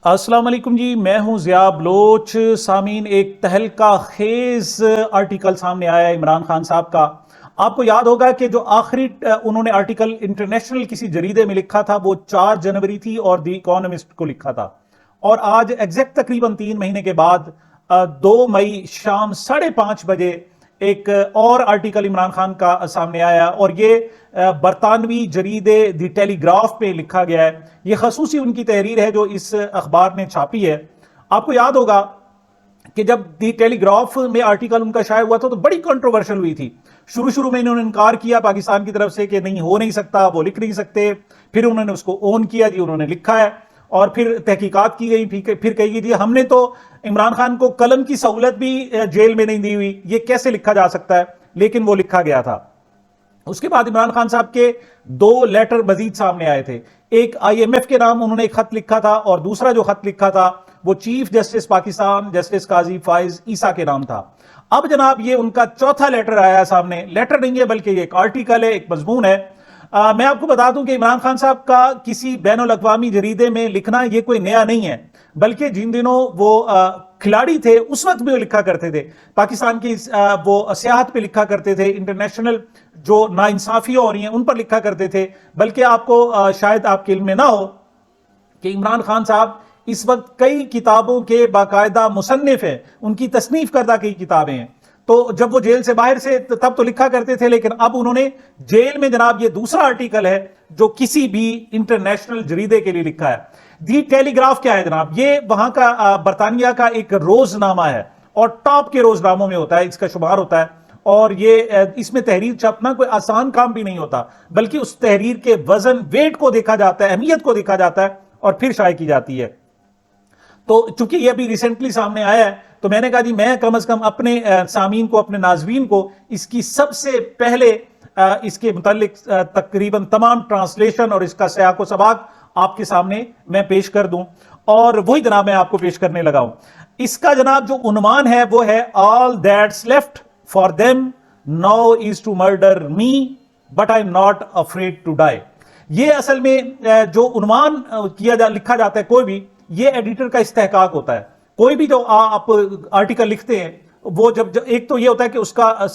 السلام علیکم جی، میں ہوں ضیاء بلوچ۔ سامعین، ایک تہلکہ خیز آرٹیکل سامنے آیا ہے عمران خان صاحب کا۔ آپ کو یاد ہوگا کہ جو آخری انہوں نے آرٹیکل انٹرنیشنل کسی جریدے میں لکھا تھا وہ 4 جنوری تھی اور دی اکانومسٹ کو لکھا تھا، اور آج ایگزیکٹ تقریباً 3 مہینے کے بعد 2 مئی شام 5:30 بجے ایک اور آرٹیکل عمران خان کا سامنے آیا، اور یہ برطانوی جریدے دی ٹیلی گراف پہ لکھا گیا ہے۔ یہ خصوصی ان کی تحریر ہے جو اس اخبار نے چھاپی ہے۔ آپ کو یاد ہوگا کہ جب دی ٹیلی گراف میں آرٹیکل ان کا شائع ہوا تھا تو بڑی کنٹروورشل ہوئی تھی۔ شروع میں انہوں نے انکار کیا پاکستان کی طرف سے کہ نہیں، ہو نہیں سکتا، وہ لکھ نہیں سکتے۔ پھر انہوں نے اس کو اون کیا، جی انہوں نے لکھا ہے، اور پھر تحقیقات کی گئی، پھر کہی گئی جی ہم نے تو عمران خان کو قلم کی سہولت بھی جیل میں نہیں دی ہوئی، یہ کیسے لکھا جا سکتا ہے؟ لیکن وہ لکھا گیا تھا۔ اس کے بعد عمران خان صاحب کے 2 لیٹر مزید سامنے آئے تھے۔ ایک IMF کے نام انہوں نے ایک خط لکھا تھا، اور دوسرا جو خط لکھا تھا وہ چیف جسٹس پاکستان جسٹس قاضی فائز عیسیٰ کے نام تھا۔ اب جناب یہ ان کا چوتھا لیٹر آیا سامنے۔ لیٹر نہیں ہے بلکہ یہ ایک آرٹیکل ہے، ایک مضمون ہے۔ میں آپ کو بتا دوں کہ عمران خان صاحب کا کسی بین الاقوامی جریدے میں لکھنا یہ کوئی نیا نہیں ہے، بلکہ جن دنوں وہ کھلاڑی تھے اس وقت بھی وہ لکھا کرتے تھے، پاکستان کی وہ سیاحت پہ لکھا کرتے تھے، انٹرنیشنل جو ناانصافیاں ہو رہی ہیں ان پر لکھا کرتے تھے۔ بلکہ آپ کو شاید آپ کے علم میں نہ ہو کہ عمران خان صاحب اس وقت کئی کتابوں کے باقاعدہ مصنف ہیں، ان کی تصنیف کردہ کئی کتابیں ہیں۔ تو جب وہ جیل سے باہر سے تب تو لکھا کرتے تھے، لیکن اب انہوں نے جیل میں جناب یہ دوسرا آرٹیکل ہے جو کسی بھی انٹرنیشنل جریدے کے لیے لکھا ہے۔ دی ٹیلی گراف کیا ہے جناب؟ یہ وہاں کا برطانیہ کا ایک روزنامہ ہے، اور ٹاپ کے روزناموں میں ہوتا ہے، اس کا شمار ہوتا ہے، اور یہ اس میں تحریر چھپنا کوئی آسان کام بھی نہیں ہوتا، بلکہ اس تحریر کے وزن، ویٹ کو دیکھا جاتا ہے، اہمیت کو دیکھا جاتا ہے، اور پھر شائع کی جاتی ہے۔ تو چونکہ یہ ابھی ریسنٹلی سامنے آیا ہے تو میں نے کہا جی میں کم از کم اپنے سامعین کو، اپنے ناظرین کو اس کی سب سے پہلے اس کے متعلق تقریباً تمام ٹرانسلیشن اور اس کا سیاق و سباق آپ کے سامنے میں پیش کر دوں، اور وہی جناب میں آپ کو پیش کرنے لگا ہوں۔ اس کا جناب جو عنوان ہے وہ ہے All that's left for them now is to murder me but I'm not afraid to die۔ یہ اصل میں جو عنوان لکھا جاتا ہے کوئی بھی، یہ ایڈیٹر کا استحقاق ہوتا ہے۔ کوئی بھی جو آپ آرٹیکل لکھتے ہیں وہ جب ایک تو یہ ہوتا ہے کہ اس کا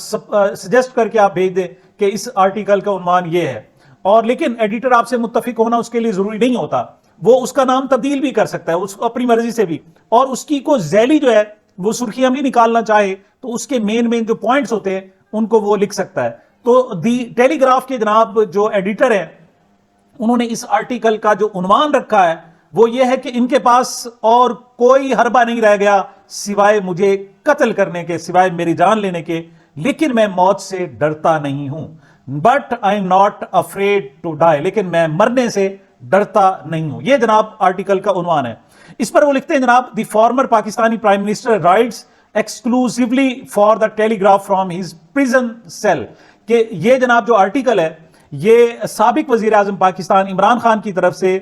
سجیسٹ کر کے آپ بھیج دیں کہ اس آرٹیکل کا عنوان یہ ہے، اور لیکن ایڈیٹر آپ سے متفق ہونا اس کے لیے ضروری نہیں ہوتا، وہ اس کا نام تبدیل بھی کر سکتا ہے اس کو اپنی مرضی سے بھی، اور اس کی کو ذیلی جو ہے وہ سرخیاں بھی نکالنا چاہے تو اس کے مین جو پوائنٹس ہوتے ہیں ان کو وہ لکھ سکتا ہے۔ تو دی ٹیلی گراف کے جناب جو ایڈیٹر ہیں انہوں نے اس آرٹیکل کا جو عنوان رکھا ہے وہ یہ ہے کہ ان کے پاس اور کوئی حربہ نہیں رہ گیا سوائے مجھے قتل کرنے کے، سوائے میری جان لینے کے، لیکن میں موت سے ڈرتا نہیں ہوں، but I am not afraid to die, لیکن میں مرنے سے ڈرتا نہیں ہوں۔ یہ جناب آرٹیکل کا عنوان ہے۔ اس پر وہ لکھتے ہیں جناب the former Pakistani prime minister writes exclusively for the telegraph from his prison cell, کہ یہ جناب جو آرٹیکل ہے یہ سابق وزیر اعظم پاکستان عمران خان کی طرف سے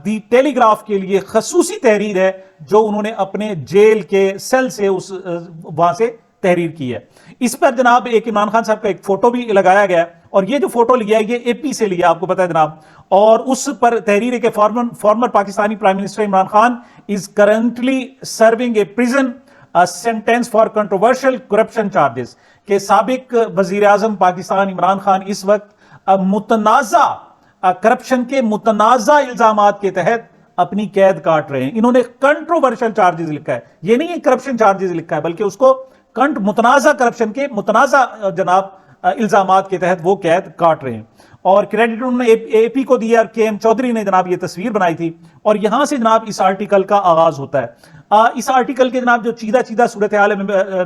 دی ٹیلی گراف کے لیے خصوصی تحریر ہے جو انہوں نے اپنے جیل کے سیل سے وہاں سے تحریر کی ہے۔ اس پر جناب ایک عمران خان صاحب کا ایک فوٹو بھی لگایا گیا، اور یہ جو فوٹو لیا ہے یہ AP سے لیا، آپ کو پتا ہے جناب، اور اس پر تحریر ہے کہ former Pakistani prime minister Imran Khan is currently serving a prison sentence for controversial corruption charges, کہ سابق وزیر اعظم پاکستان عمران خان اس وقت متنازع کرپشن کے متنازع الزامات کے تحت اپنی قید کاٹ رہے ہیں۔ انہوں نے کنٹروورشل چارجز لکھا ہے، یہ نہیں ہے کرپشن چارجز لکھا ہے، بلکہ اس کو متنازع کرپشن کے متنازع جناب الزامات کے تحت وہ قید کاٹ رہے ہیں۔ اور کریڈٹ انہوں نے AP کو دیا، اور KM چودھری نے جناب یہ تصویر بنائی تھی، اور یہاں سے جناب اس آرٹیکل کا آغاز ہوتا ہے۔ اس آرٹیکل کے جناب جو چیدہ صورتحال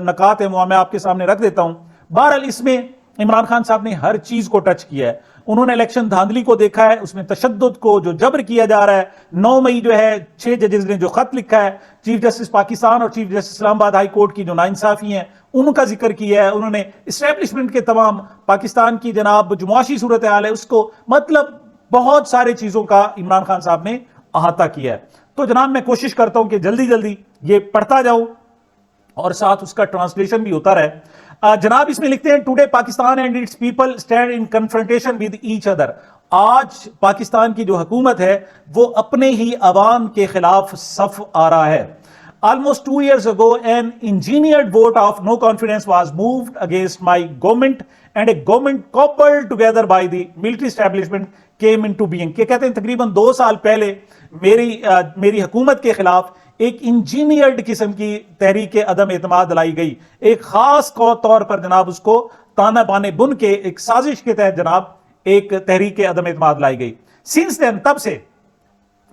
نکات ہیں وہ میں آپ کے سامنے رکھ دیتا ہوں۔ بہرحال اس میں عمران خان صاحب نے ہر چیز کو ٹچ کیا ہے۔ انہوں نے الیکشن دھاندلی کو دیکھا ہے، اس میں تشدد کو، جو جبر کیا جا رہا ہے، 9 مئی جو ہے 6 ججز نے جو خط لکھا ہے، چیف جسٹس پاکستان اور چیف جسٹس اسلام آباد ہائی کورٹ کی جو ناانصافی ہیں ان کا ذکر کیا ہے۔ انہوں نے اسٹیبلشمنٹ کے تمام پاکستان کی جناب جو معاشی صورتحال ہے اس کو، مطلب بہت سارے چیزوں کا عمران خان صاحب نے احاطہ کیا ہے۔ تو جناب میں کوشش کرتا ہوں کہ جلدی جلدی یہ پڑھتا جاؤں اور ساتھ اس کا ٹرانسلیشن بھی ہوتا رہے۔ جناب اس میں لکھتے ہیں today Pakistan and its people stand in confrontation with each other آج پاکستان کی جو حکومت ہے وہ اپنے ہی عوام کے خلاف صف آ رہا ہے. Almost 2 years ago, an engineered vote of no confidence was moved against my government, and a government coupled together by the military establishment came into being. کہ کہتے ہیں تقریباً 2 سال پہلے میری حکومت کے خلاف ایک انجینئرڈ قسم کی تحریک عدم اعتماد لائی گئی. ایک خاص طور پر جناب اس کو تانا بانے بن کے ایک سازش کے تحت جناب ایک تحریک عدم اعتماد لائی گئی. Since then, تب سے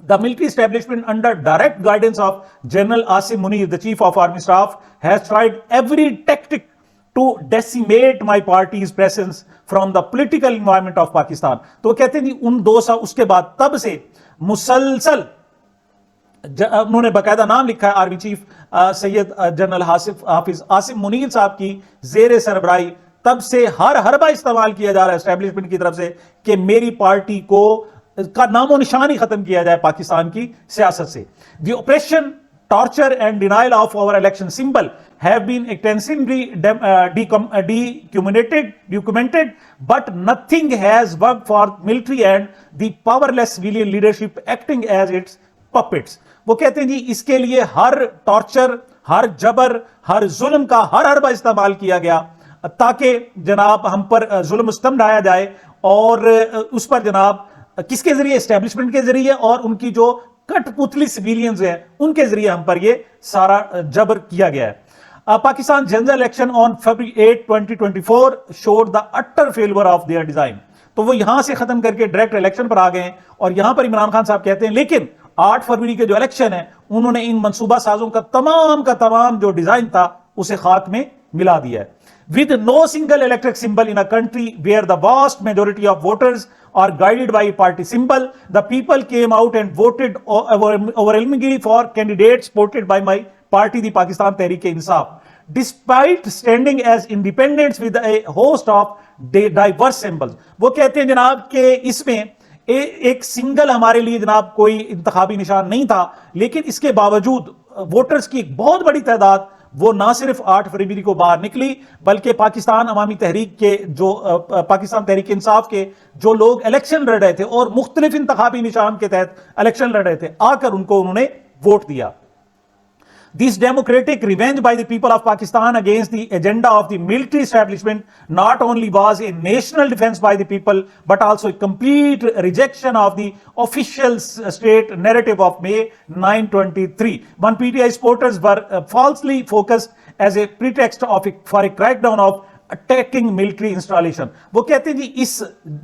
the military establishment under direct guidance of General Asim Munir, the Chief of Army Staff, has tried every tactic to decimate my party's presence from the political environment of Pakistan. تو کہتے ہیں ان 2 سال اس کے بعد تب سے مسلسل انہوں نے باقاعدہ نام لکھا ہے آرمی چیف سید جنرل حافظ عاصم منیر صاحب کی زیر سربراہی، تب سے ہر حربہ استعمال کیا جا رہا ہے اسٹیبلشمنٹ کی طرف سے کہ میری پارٹی کو کا نام و نشان ہی ختم کیا جائے پاکستان کی سیاست سے. The oppression, torture and denial of our election symbol have been extensively documented, but nothing has worked for military and the powerless civilian leadership acting as its puppets. وہ کہتے ہیں جی اس کے لیے ہر ٹارچر، ہر جبر، ہر ظلم کا ہر حربہ استعمال کیا گیا تاکہ جناب ہم پر ظلم ستم ڈھایا جائے، اور اس پر جناب کس کے ذریعے؟ اسٹیبلشمنٹ کے ذریعے اور ان کی جو کٹ پتلی سویلینز ہیں ان کے ذریعے ہم پر یہ سارا جبر کیا گیا ہے. Pakistan general election on February 8, 2024 showed the utter failure of their design. تو وہ یہاں سے ختم کر کے ڈائریکٹ الیکشن پر آ گئے ہیں، اور یہاں پر عمران خان صاحب کہتے ہیں لیکن 8 فروری کے جو الیکشن ہے انہوں نے ان منصوبہ سازوں کا تمام جو ڈیزائن تھا اسے خاک میں ملا دیا ہے. With no single electric symbol in a country where the vast majority of voters are guided by a party symbol, the people came out and voted overwhelmingly for candidates supported by my party, the Pakistan Tehreek-e-Insaf, despite standing as independents with a host of diverse symbols. وہ کہتے ہیں جناب کہ اس میں ایک single ہمارے لیے جناب کوئی انتخابی نشان نہیں تھا، لیکن اس کے باوجود ووٹرز کی ایک بہت بڑی تعداد وہ نہ صرف 8 فروری کو باہر نکلی بلکہ پاکستان عوامی تحریک کے جو پاکستان تحریک انصاف کے جو لوگ الیکشن لڑ رہے تھے اور مختلف انتخابی نشان کے تحت الیکشن لڑ رہے تھے، آ کر ان کو انہوں نے ووٹ دیا. This democratic revenge by the people of Pakistan against the agenda of the military establishment not only was a national defense by the people, but also a complete rejection of the official state narrative of May 9/23, when PTI supporters were falsely focused as a pretext for a crackdown of attacking military installation. وہ کہتے ہیں جی اس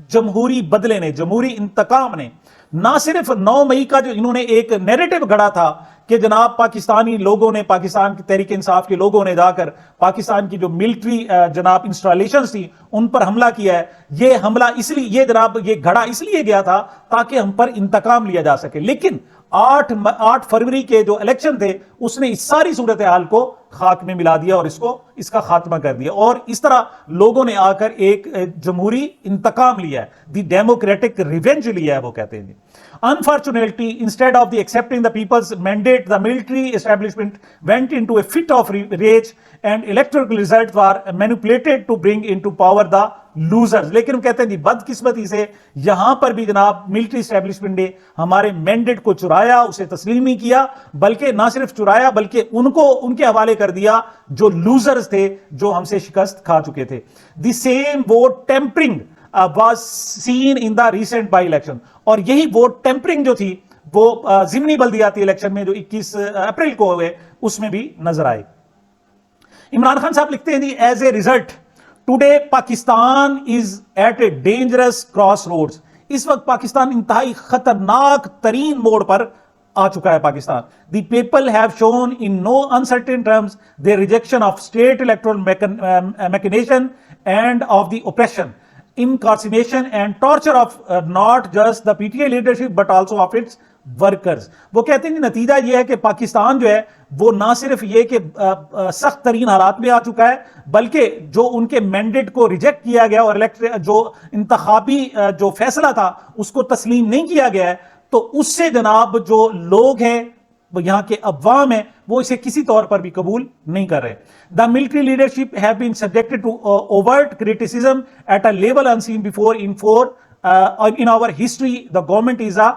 جمہوری بدلے نے، جمہوری انتقام نے نہ صرف 9 مئی کا جو انہوں نے ایک نیریٹو گھڑا تھا کہ جناب پاکستانی لوگوں نے، پاکستان کی تحریک انصاف کے لوگوں نے جا کر پاکستان کی جو ملٹری جناب انسٹالیشنز تھی ان پر حملہ کیا ہے، یہ حملہ اس لیے یہ جناب یہ گھڑا اس لیے گیا تھا تاکہ ہم پر انتقام لیا جا سکے. لیکن 8 فروری کے جو الیکشن تھے اس نے اس ساری صورتحال کو خاک میں ملا دیا اور اس کا خاتمہ کر دیا، اور اس طرح لوگوں نے آ کر ایک جمہوری انتقام لیا ہے، دی ڈیموکریٹک ریونج لیا ہے. وہ کہتے ہیں Unfortunately, instead of accepting the people's mandate, the military establishment went into a fit of rage and electoral results were manipulated to bring into power the losers. لیکن کہتے ہیں جی بدقسمتی سے یہاں پر بھی جناب ملٹری اسٹیبلشمنٹ نے ہمارے مینڈیٹ کو چرایا، اسے تسلیم نہیں کیا، بلکہ نہ صرف چرایا بلکہ ان کے حوالے کر دیا جو لوزرز تھے، جو ہم سے شکست کھا چکے تھے. The same vote tampering was seen in the recent by election. اور یہی ووٹ ٹیمپرنگ جو تھی وہ ضمنی بلدیاتی الیکشن میں جو 21 اپریل کو ہوئے اس میں بھی نظر آئے. عمران خان صاحب لکھتے ہیں جی as a result today Pakistan is at a dangerous crossroads. اس وقت پاکستان انتہائی خطرناک ترین موڑ پر آ چکا ہے Pakistan. The people have shown in no uncertain terms their rejection of state electoral machination and of the oppression, incarceration and torture of not just the PTI leadership but also of its workers. وہ کہتے ہیں نتیجہ یہ ہے کہ پاکستان جو ہے وہ نہ صرف یہ کہ سخت ترین حالات میں آ چکا ہے بلکہ جو ان کے مینڈیٹ کو ریجیکٹ کیا گیا اور جو انتخابی جو فیصلہ تھا اس کو تسلیم نہیں کیا گیا ہے، تو اس سے جناب جو لوگ ہیں یہاں کے عوام ہیں وہ اسے کسی طور پر بھی قبول نہیں کر رہے. The military leadership have been subjected to overt criticism at a level unseen before in 4 in our history the government is a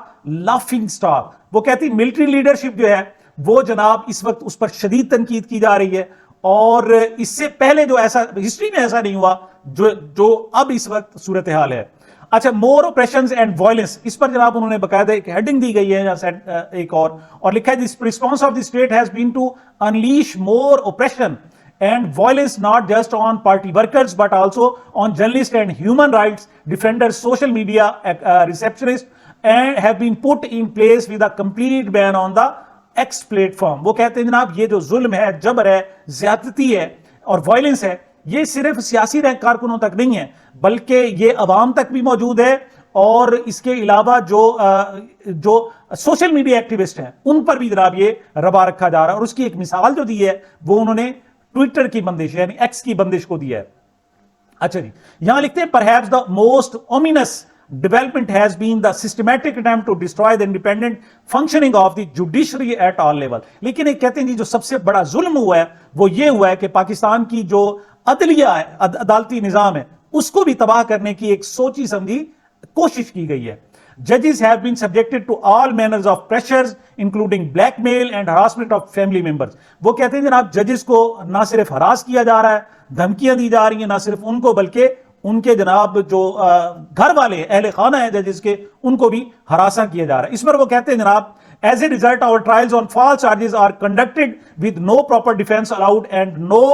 laughing stock. وہ کہتی ملٹری لیڈرشپ جو ہے وہ جناب اس وقت اس پر شدید تنقید کی جا رہی ہے, اور اس سے پہلے جو ایسا ہسٹری میں ایسا نہیں ہوا جو اب اس وقت صورتحال ہے. اچھا, مور اوپریشنز اینڈ وائلنس, اس پر جناب انہوں نے باقاعدہ ایک ہیڈنگ دی گئی ہے ایک اور لکھا ہے this response of the state has been to unleash more oppression and violence not just on party workers but also on journalists and human rights defenders, social media receptionists, and have been put in place with a complete ban on the X platform. وہ کہتے ہیں جناب یہ جو ظلم ہے, جبر ہے, زیادتی ہے اور وائلنس ہے, یہ صرف سیاسی کارکنوں تک نہیں ہے بلکہ یہ عوام تک بھی موجود ہے, اور اس کے علاوہ جو سوشل میڈیا ایکٹیوسٹ ہیں ان پر بھی جناب یہ روا رکھا جا رہا ہے. اور اس کی ایک مثال جو دی ہے وہ انہوں نے ٹویٹر کی بندش یعنی ایکس کی بندش کو دیا ہے. اچھا جی, یہاں لکھتے ہیں perhaps the most ominous development has been the systematic attempt to destroy the independent functioning of the judiciary at all level. لیکن ایک کہتے ہیں جی جو سب سے بڑا ظلم ہوا ہے وہ یہ ہوا ہے کہ پاکستان کی جو عدلیہ ہے, عدالتی نظام ہے, اس کو بھی تباہ کرنے کی ایک سوچی سمجھی کوشش کی گئی ہے. Judges have been subjected to all manners of pressures including blackmail and harassment of family members. وہ کہتے ہیں جناب ججز کو نہ صرف ہراس کیا جا رہا ہے, دھمکیاں دی جا رہی ہیں, نہ صرف ان کو بلکہ ان کے جناب جو گھر والے اہل خانہ ہیں ججز کے ان کو بھی ہراساں کیا جا رہا ہے. اس پر وہ کہتے ہیں جناب as a result our trials on false charges are conducted with no proper defense allowed and no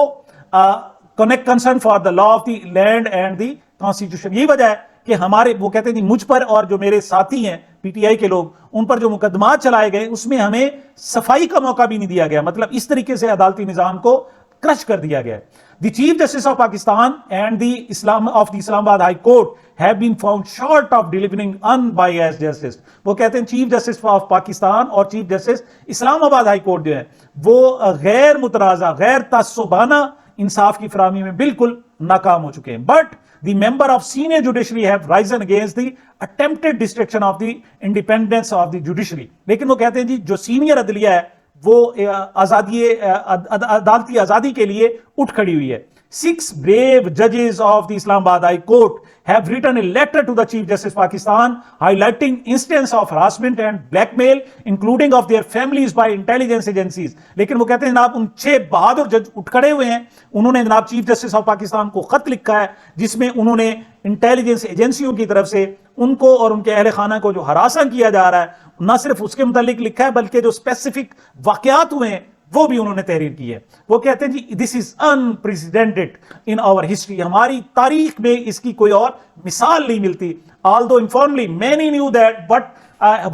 concern for the law of the land and the constitution. یہی وجہ ہے کہ ہمارے وہ کہتے ہیں جی مجھ پر اور جو میرے ساتھی ہیں پی ٹی آئی کے لوگ ان پر جو مقدمات چلائے گئے اس میں ہمیں صفائی کا موقع بھی نہیں دیا گیا. مطلب اس طریقے سے عدالتی نظام کو کرش کر دیا گیا. The chief justice of Pakistan and the Islamabad high court have been found short of delivering unbiased justice. وہ کہتے ہیں چیف جسٹس آف پاکستان اور چیف جسٹس اسلام آباد ہائی کورٹ جو ہے وہ غیر متنازع غیر تعصبانہ انصاف کی فراہمی میں بالکل ناکام ہو چکے ہیں. But the member of senior judiciary have risen against the attempted destruction of the independence of the judiciary. لیکن وہ کہتے ہیں جی جو سینئر عدلیہ ہے وہ عدالتی آزادی کے لیے اٹھ کھڑی ہوئی ہے. 6 brave judges of the Islamabad High Court have written a letter to the Chief Justice Pakistan highlighting instances of harassment and blackmail including of their families by intelligence agencies. لیکن وہ کہتے ہیں جناب ان 6 بہادر جج اٹھ کھڑے ہوئے ہیں, انہوں نے جناب چیف جسٹس آف پاکستان کو خط لکھا ہے جس میں انہوں نے انٹیلیجنس ایجنسیوں کی طرف سے ان کو اور ان کے اہل خانہ کو جو ہراساں کیا جا رہا ہے نہ صرف اس کے متعلق لکھا ہے بلکہ جو اسپیسیفک واقعات ہوئے ہیں وہ بھی انہوں نے تحریر کی ہے. وہ کہتے ہیں جی دس از unprecedented in our history. ہماری تاریخ میں اس کی کوئی اور مثال نہیں ملتی. Although informally many knew that what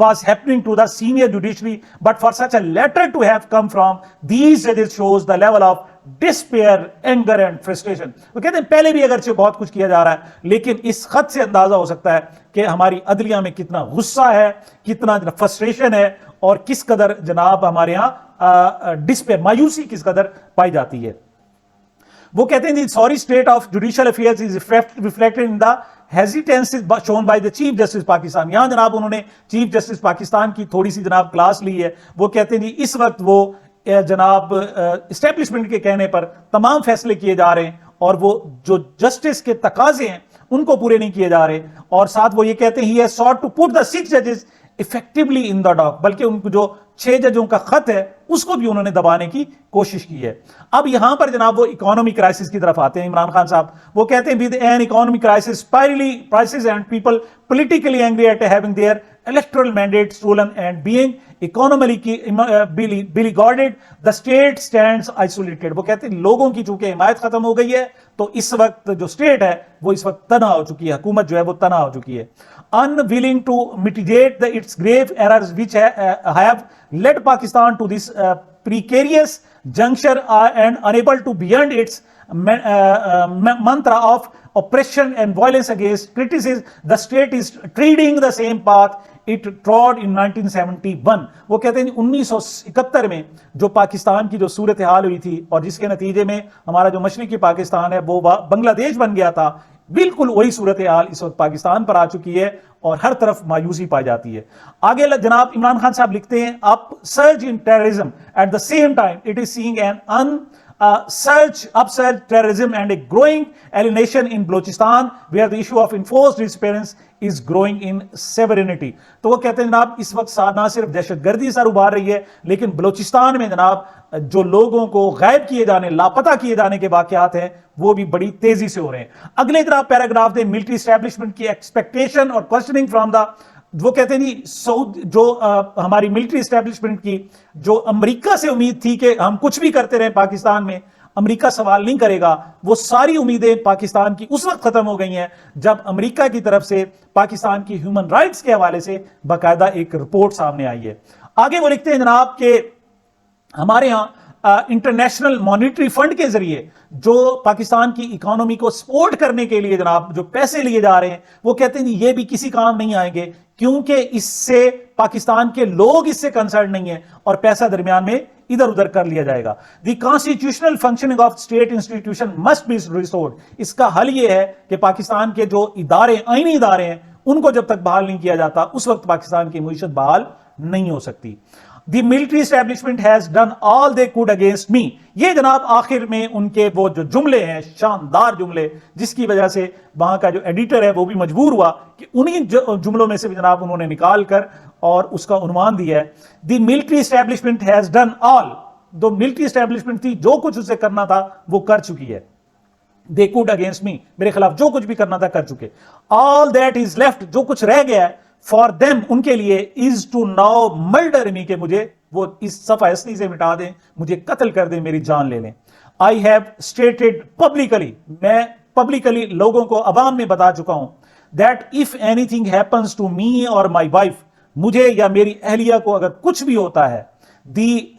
was happening to the senior judiciary, but for such a letter to have come from these judges shows the level of despair, anger and frustration. وہ کہتے ہیں پہلے بھی اگرچہ بہت کچھ کیا جا رہا ہے لیکن اس خط سے اندازہ ہو سکتا ہے کہ ہماری عدلیہ میں کتنا غصہ ہے, کتنا فرسٹریشن ہے اور کس قدر جناب ہمارے ہاں ڈسپیئر مایوسی کس قدر پائی جاتی ہے. وہ کہتے ہیں جی sorry state of judicial affairs is reflected in the hesitance shown by the Chief Justice Pakistan. یہاں جناب انہوں نے چیف جسٹس پاکستان کی تھوڑی سی جناب کلاس لی ہے. وہ کہتے ہیں جی اس وقت وہ جناب اسٹیبلشمنٹ کے کہنے پر تمام فیصلے کیے جا رہے ہیں اور وہ جو جسٹس کے تقاضے ہیں ان کو پورے نہیں کیے جا رہے, اور ساتھ وہ یہ کہتے ہیں he has sought to put the 6 judges effectively in the dock. بلکہ ان کو جو 6 ججوں کا خط ہے اس کو بھی انہوں نے دبانے کی کوشش کی ہے. اب یہاں پر جناب وہ اکانومی کرائسس کی طرف آتے ہیں عمران خان صاحب. وہ کہتے ہیں with an economic crisis, spirally prices and people politically angry at having their electoral mandate stolen and being economically beleaguered, the state stands isolated. وہ کہتے ہیں لوگوں کی چونکہ حمایت ختم ہو گئی ہے تو اس وقت جو اسٹیٹ ہے وہ اس وقت تنہا ہو چکی ہے, حکومت جو ہے وہ تنہا ہو چکی ہے. Unwilling to mitigate its grave errors which have led Pakistan to this precarious juncture and unable to beyond its mantra of oppression and violence against criticism, the state is treading the same path it trod in 1971. وہ کہتے ہیں 1971 میں جو پاکستان کی جو صورتحال ہوئی تھی اور جس کے نتیجے میں ہمارا جو مشرقی پاکستان ہے وہ بنگلہ دیش بن گیا تھا, بالکل وہی صورتحال اس وقت پاکستان پر آ چکی ہے اور ہر طرف مایوسی پائی جاتی ہے. آگے جناب عمران خان صاحب لکھتے ہیں up surge in terrorism at the same time it is seeing an upsurge terrorism and a growing alienation in Balochistan where the issue of enforced disappearance is growing in severity. تو وہ کہتے ہیں جناب اس وقت نہ صرف دہشت گردی سر ابھار رہی ہے لیکن بلوچستان میں جناب جو لوگوں کو غائب کیے جانے لاپتہ کیے جانے کے واقعات ہیں وہ بھی بڑی تیزی سے ہو رہے ہیں. اگلے جناب پیراگراف دے ملٹری اسٹیبلشمنٹ کی ایکسپیکٹیشن اور کوسچننگ فرام دا وہ کہتے ہیں جو ہماری ملٹری اسٹیبلشمنٹ کی جو امریکہ سے امید تھی کہ ہم کچھ بھی کرتے رہیں پاکستان میں امریکہ سوال نہیں کرے گا, وہ ساری امیدیں پاکستان کی اس وقت ختم ہو گئی ہیں جب امریکہ کی طرف سے پاکستان کی ہیومن رائٹس کے حوالے سے باقاعدہ ایک رپورٹ سامنے آئی ہے. آگے وہ لکھتے ہیں جناب کہ ہمارے ہاں انٹرنیشنل مانیٹری فنڈ کے ذریعے جو پاکستان کی اکانومی کو سپورٹ کرنے کے لیے جناب جو پیسے لیے جا رہے ہیں وہ کہتے ہیں یہ بھی کسی کام نہیں آئیں گے کیونکہ اس سے پاکستان کے لوگ اس سے کنسرن نہیں ہیں اور پیسہ درمیان میں ادھر ادھر کر لیا جائے گا. The constitutional functioning of state institution must be restored. اس کا حل یہ ہے کہ پاکستان کے جو ادارے آئینی ادارے ہیں ان کو جب تک بحال نہیں کیا جاتا اس وقت پاکستان کی معیشت بحال نہیں ہو سکتی. The military establishment has done all they could against me. یہ جناب آخر میں ان کے وہ جو جملے ہیں شاندار جملے جس کی وجہ سے وہاں کا جو ایڈیٹر ہے وہ بھی مجبور ہوا کہ انہی جملوں میں سے بھی جناب انہوں نے نکال کر اور اس کا عنوان دیا ہے The military establishment has done all. جو ملٹری اسٹیبلشمنٹ تھی جو کچھ اسے کرنا تھا وہ کر چکی ہے. They could against me. میرے خلاف جو کچھ بھی کرنا تھا کر چکے. All that is left. جو کچھ رہ گیا ہے for them ان کے لیے is to now murder me کہ مجھے وہ اس صفحہ ہستی سے مٹا دیں مجھے قتل کر دیں میری جان لے لیں. I have stated publicly میں publicly لوگوں کو عوام میں بتا چکا ہوں that if anything happens to me or my wife مجھے یا میری اہلیہ کو اگر کچھ بھی ہوتا ہے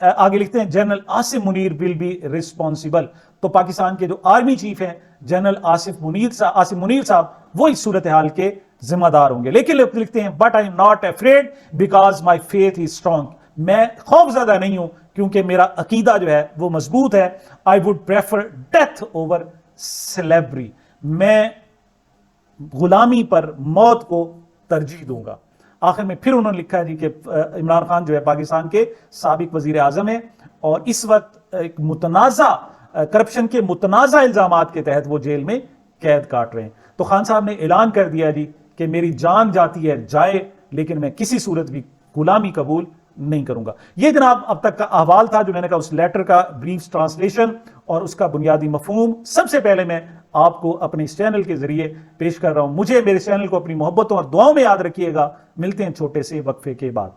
آگے لکھتے ہیں general Asif Munir will be responsible. تو پاکستان کے جو آرمی چیف ہیں جنرل آصف منیر صاحب وہ اس صورتحال کے ذمہ دار ہوں گے. لیکن لکھتے ہیں but I am not afraid because my faith is strong. میں خوف زدہ نہیں ہوں کیونکہ میرا عقیدہ جو ہے وہ مضبوط ہے. I would prefer death over slavery. میں غلامی پر موت کو ترجیح دوں گا. آخر میں پھر انہوں نے لکھا ہے جی کہ عمران خان جو ہے پاکستان کے سابق وزیر اعظم ہیں اور اس وقت ایک متنازع کرپشن کے متنازع الزامات کے تحت وہ جیل میں قید کاٹ رہے ہیں. تو خان صاحب نے اعلان کر دیا جی کہ میری جان جاتی ہے جائے لیکن میں کسی صورت بھی غلامی قبول نہیں کروں گا. یہ جناب اب تک کا احوال تھا جو میں نے کہا اس لیٹر کا بریف ٹرانسلیشن اور اس کا بنیادی مفہوم سب سے پہلے میں آپ کو اپنے اس چینل کے ذریعے پیش کر رہا ہوں. مجھے میرے چینل کو اپنی محبتوں اور دعاؤں میں یاد رکھیے گا. ملتے ہیں چھوٹے سے وقفے کے بعد.